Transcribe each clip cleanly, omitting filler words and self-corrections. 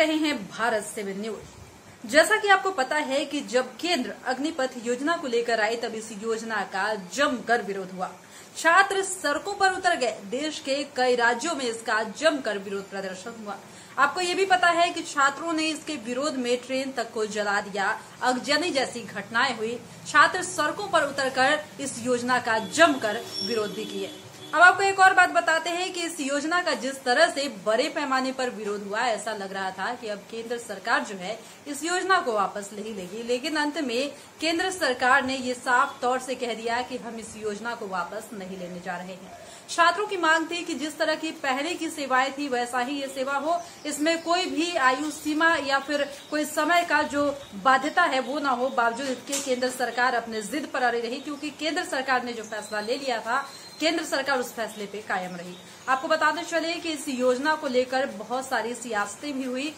रहे हैं भारत 7 न्यूज। जैसा कि आपको पता है कि जब केंद्र अग्निपथ योजना को लेकर आई तब इस योजना का जमकर विरोध हुआ। छात्र सड़कों पर उतर गए। देश के कई राज्यों में इसका जमकर विरोध प्रदर्शन हुआ। आपको ये भी पता है कि छात्रों ने इसके विरोध में ट्रेन तक को जला दिया। आगजनी जैसी घटनाएं हुई। छात्र सड़कों पर उतरकर इस योजना का जमकर विरोध भी किए। अब आपको एक और बात बताते हैं कि इस योजना का जिस तरह से बड़े पैमाने पर विरोध हुआ, ऐसा लग रहा था कि अब केंद्र सरकार जो है इस योजना को वापस नहीं लेगी, लेकिन अंत में केंद्र सरकार ने ये साफ तौर से कह दिया कि हम इस योजना को वापस नहीं लेने जा रहे हैं। छात्रों की मांग थी कि जिस तरह की पहले की सेवाएं थी वैसा ही ये सेवा हो, इसमें कोई भी आयु सीमा या फिर कोई समय का जो बाध्यता है वो ना हो। बावजूद इसके केंद्र सरकार अपने जिद पर अड़ी रही, क्योंकि केंद्र सरकार ने जो फैसला ले लिया था केंद्र सरकार उस फैसले पे कायम रही। आपको बताते चले कि इस योजना को लेकर बहुत सारी सियासतें भी हुई।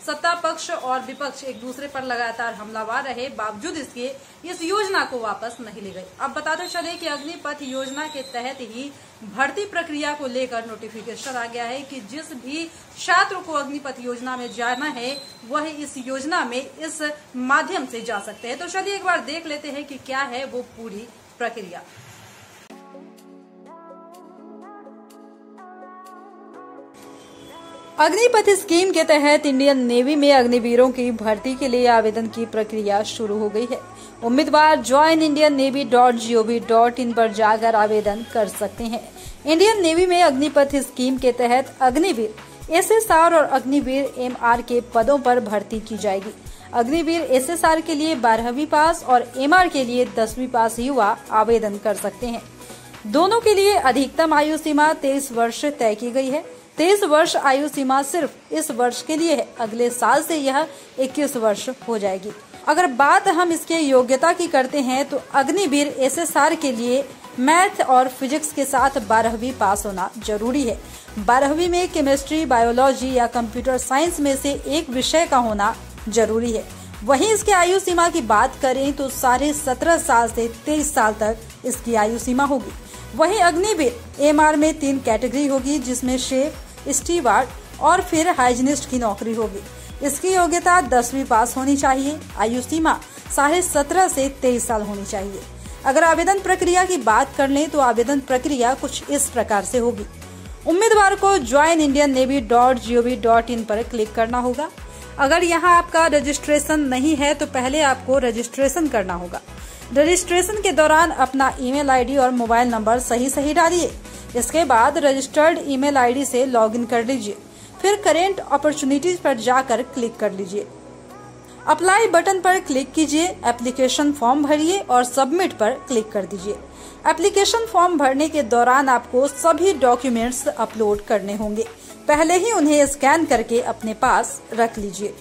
सत्ता पक्ष और विपक्ष एक दूसरे पर लगातार हमलावर रहे, बावजूद इसके इस योजना को वापस नहीं ले गए। अब बताते चले कि अग्निपथ योजना के तहत ही भर्ती प्रक्रिया को लेकर नोटिफिकेशन आ गया है कि जिस भी छात्र को अग्निपथ योजना में जाना है वह इस योजना में इस माध्यम से जा सकते हैं। तो चलिए एक बार देख लेते हैं कि क्या है वो पूरी प्रक्रिया। अग्निपथ स्कीम के तहत इंडियन नेवी में अग्निवीरों की भर्ती के लिए आवेदन की प्रक्रिया शुरू हो गई है। उम्मीदवार joinindiannavy.gov.in पर जाकर आवेदन कर सकते हैं। इंडियन नेवी में अग्निपथ स्कीम के तहत अग्निवीर, SSR और अग्निवीर MR के पदों पर भर्ती की जाएगी। अग्निवीर SSR के लिए 12वीं पास और MR के लिए 10वीं पास युवा आवेदन कर सकते हैं। दोनों के लिए अधिकतम आयु सीमा 23 वर्ष तय की गई है। 23 वर्ष आयु सीमा सिर्फ इस वर्ष के लिए है। अगले साल से यह 21 वर्ष हो जाएगी। अगर बात हम इसके योग्यता की करते हैं तो अग्निवीर SSR के लिए मैथ और फिजिक्स के साथ 12वीं पास होना जरूरी है। 12वीं में केमिस्ट्री, बायोलॉजी या कंप्यूटर साइंस में से एक विषय का होना जरूरी है। वहीं इसके आयु सीमा की बात करें तो 17.5 साल से 23 साल तक इसकी आयु सीमा होगी। वहीं अग्निवीर MR में 3 कैटेगरी होगी, जिसमें शेफ, स्टीवार्ड और फिर हाइजीनिस्ट की नौकरी होगी। इसकी योग्यता 10वीं पास होनी चाहिए। आयु सीमा 17.5 से 23 साल होनी चाहिए। अगर आवेदन प्रक्रिया की बात कर लें तो आवेदन प्रक्रिया कुछ इस प्रकार से होगी। उम्मीदवार को joinindiannavy.gov.in पर क्लिक करना होगा। अगर यहाँ आपका रजिस्ट्रेशन नहीं है तो पहले आपको रजिस्ट्रेशन करना होगा। रजिस्ट्रेशन के दौरान अपना ईमेल आईडी और मोबाइल नंबर सही डालिए। इसके बाद रजिस्टर्ड ईमेल आईडी से लॉगिन कर लीजिए। फिर करेंट अपॉर्चुनिटीज पर जाकर क्लिक कर लीजिए। अप्लाई बटन पर क्लिक कीजिए। एप्लीकेशन फॉर्म भरिए और सबमिट पर क्लिक कर दीजिए। एप्लीकेशन फॉर्म भरने के दौरान आपको सभी डॉक्यूमेंट्स अपलोड करने होंगे। पहले ही उन्हें स्कैन करके अपने पास रख लीजिए।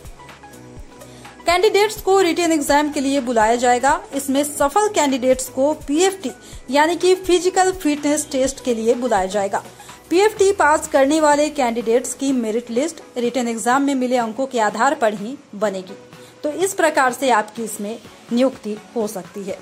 कैंडिडेट्स को रिटन एग्जाम के लिए बुलाया जाएगा। इसमें सफल कैंडिडेट्स को PFT यानी कि फिजिकल फिटनेस टेस्ट के लिए बुलाया जाएगा। PFT पास करने वाले कैंडिडेट्स की मेरिट लिस्ट रिटन एग्जाम में मिले अंकों के आधार पर ही बनेगी। तो इस प्रकार से आपकी इसमें नियुक्ति हो सकती है।